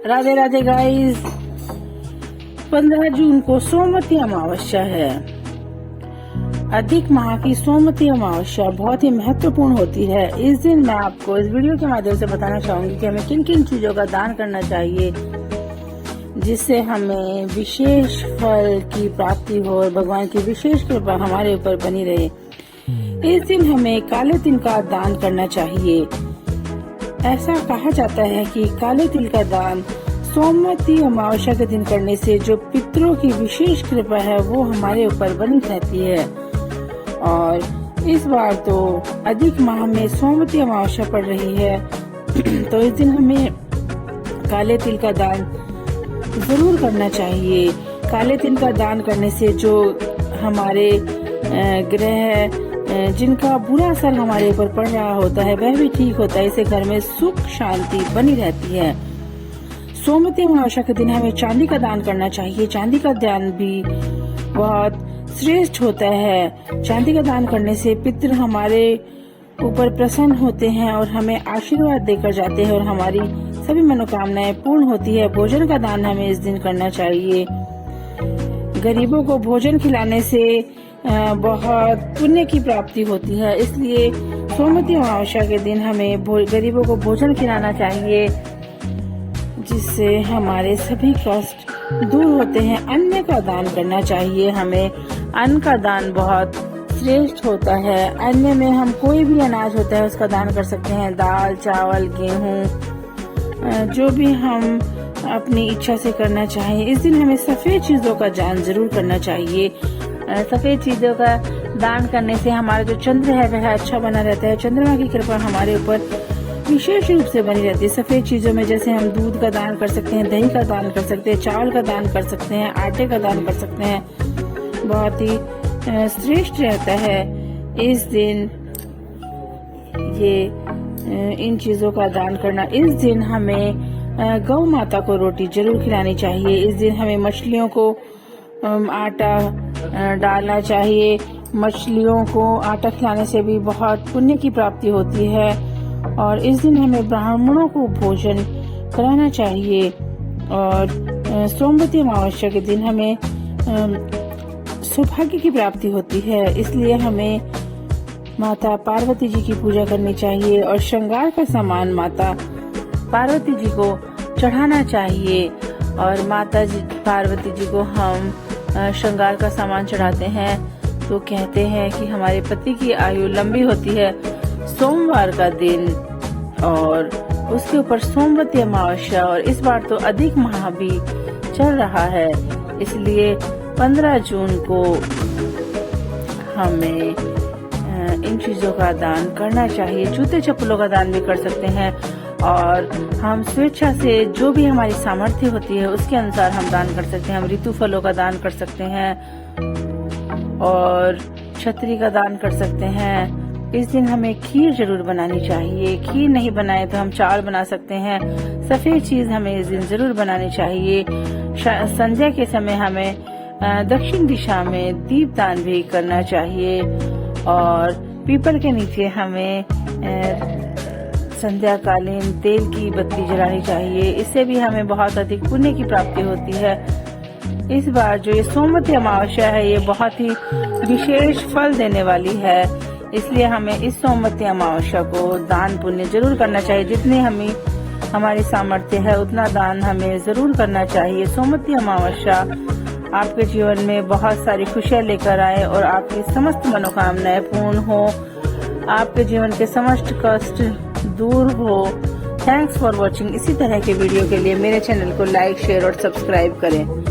Radhe Radhe guys. 15 जून को सोमवती अमावस्या है। अधिक माह की सोमवती अमावस्या बहुत ही महत्वपूर्ण होती है। इस दिन मैं आपको इस वीडियो के माध्यम से बताना चाहूंगी कि हमें किन किन चीजों का दान करना चाहिए जिससे हमें विशेष फल की प्राप्ति हो और भगवान की विशेष कृपा हमारे ऊपर बनी रहे। इस दिन हमें काले तिल का दान करना चाहिए। ऐसा कहा जाता है कि काले तिल का दान सोमवती अमावस्या के दिन करने से जो पितरों की विशेष कृपा है वो हमारे ऊपर बनी रहती है। और इस बार तो अधिक माह में सोमवती अमावस्या पड़ रही है तो इस दिन हमें काले तिल का दान जरूर करना चाहिए। काले तिल का दान करने से जो हमारे ग्रह जिनका बुरा असर हमारे ऊपर पड़ रहा होता है वह भी ठीक होता है। इससे घर में सुख शांति बनी रहती है। सोमवती अमावस्या के दिन हमें चांदी का दान करना चाहिए। चांदी का दान भी बहुत श्रेष्ठ होता है। चांदी का दान करने से पितृ हमारे ऊपर प्रसन्न होते हैं और हमें आशीर्वाद देकर जाते हैं और हमारी सभी मनोकामनाएं पूर्ण होती है। भोजन का दान हमें इस दिन करना चाहिए। गरीबों को भोजन खिलाने से बहुत पुण्य की प्राप्ति होती है। इसलिए सोमवती अमावस्या के दिन हमें गरीबों को भोजन खिलाना चाहिए जिससे हमारे सभी कष्ट दूर होते हैं। अन्न का दान करना चाहिए। हमें अन्न का दान बहुत श्रेष्ठ होता है। अन्न में हम कोई भी अनाज होता है उसका दान कर सकते हैं। दाल, चावल, गेहूँ, जो भी हम अपनी इच्छा से करना चाहिए। इस दिन हमें सफेद चीजों का दान जरूर करना चाहिए। सफेद चीजों का दान करने से हमारा जो चंद्र है वह अच्छा बना रहता है। चंद्रमा की कृपा हमारे ऊपर विशेष रूप से बनी रहती है। सफेद चीजों में जैसे हम दूध का दान कर सकते हैं, दही का दान कर सकते हैं, चावल का दान कर सकते हैं, आटे का दान कर सकते हैं। बहुत ही श्रेष्ठ रहता है इस दिन ये इन चीजों का दान करना। इस दिन हमें गौ माता को रोटी जरूर खिलानी चाहिए। इस दिन हमें मछलियों को आटा डालना चाहिए। मछलियों को आटा खिलाने से भी बहुत पुण्य की प्राप्ति होती है। और इस दिन हमें ब्राह्मणों को भोजन कराना चाहिए। और सोमवती अमावस्या के दिन हमें सौभाग्य की प्राप्ति होती है। इसलिए हमें माता पार्वती जी की पूजा करनी चाहिए और श्रृंगार का सामान माता पार्वती जी को चढ़ाना चाहिए। और माता जी पार्वती जी को हम श्रृंगार का सामान चढ़ाते हैं तो कहते हैं कि हमारे पति की आयु लंबी होती है। सोमवार का दिन और उसके ऊपर सोमवती अमावस्या और इस बार तो अधिक माह भी चल रहा है। इसलिए 15 जून को हमें इन चीजों का दान करना चाहिए। जूते चप्पलों का दान भी कर सकते हैं और हम स्वेच्छा से जो भी हमारी सामर्थ्य होती है उसके अनुसार हम दान कर सकते हैं। हम ऋतु फलों का दान कर सकते हैं और छतरी का दान कर सकते हैं। इस दिन हमें खीर जरूर बनानी चाहिए। खीर नहीं बनाए तो हम चावल बना सकते हैं। सफेद चीज हमें इस दिन जरूर बनानी चाहिए। संध्या के समय हमें दक्षिण दिशा में दीपदान भी करना चाहिए और पीपल के नीचे हमें संध्याकालीन तेल की बत्ती जलानी चाहिए। इससे भी हमें बहुत अधिक पुण्य की प्राप्ति होती है। इस बार जो ये सोमवती अमावस्या है ये बहुत ही विशेष फल देने वाली है। इसलिए हमें इस सोमवती अमावस्या को दान पुण्य जरूर करना चाहिए। जितनी हमारी सामर्थ्य है उतना दान हमें जरूर करना चाहिए। सोमवती अमावस्या आपके जीवन में बहुत सारी खुशियाँ लेकर आए और आपकी समस्त मनोकामनाएं पूर्ण हो। आपके जीवन के समस्त कष्ट दूर हो। Thanks for watching. इसी तरह के वीडियो के लिए मेरे चैनल को लाइक, शेयर और सब्सक्राइब करें।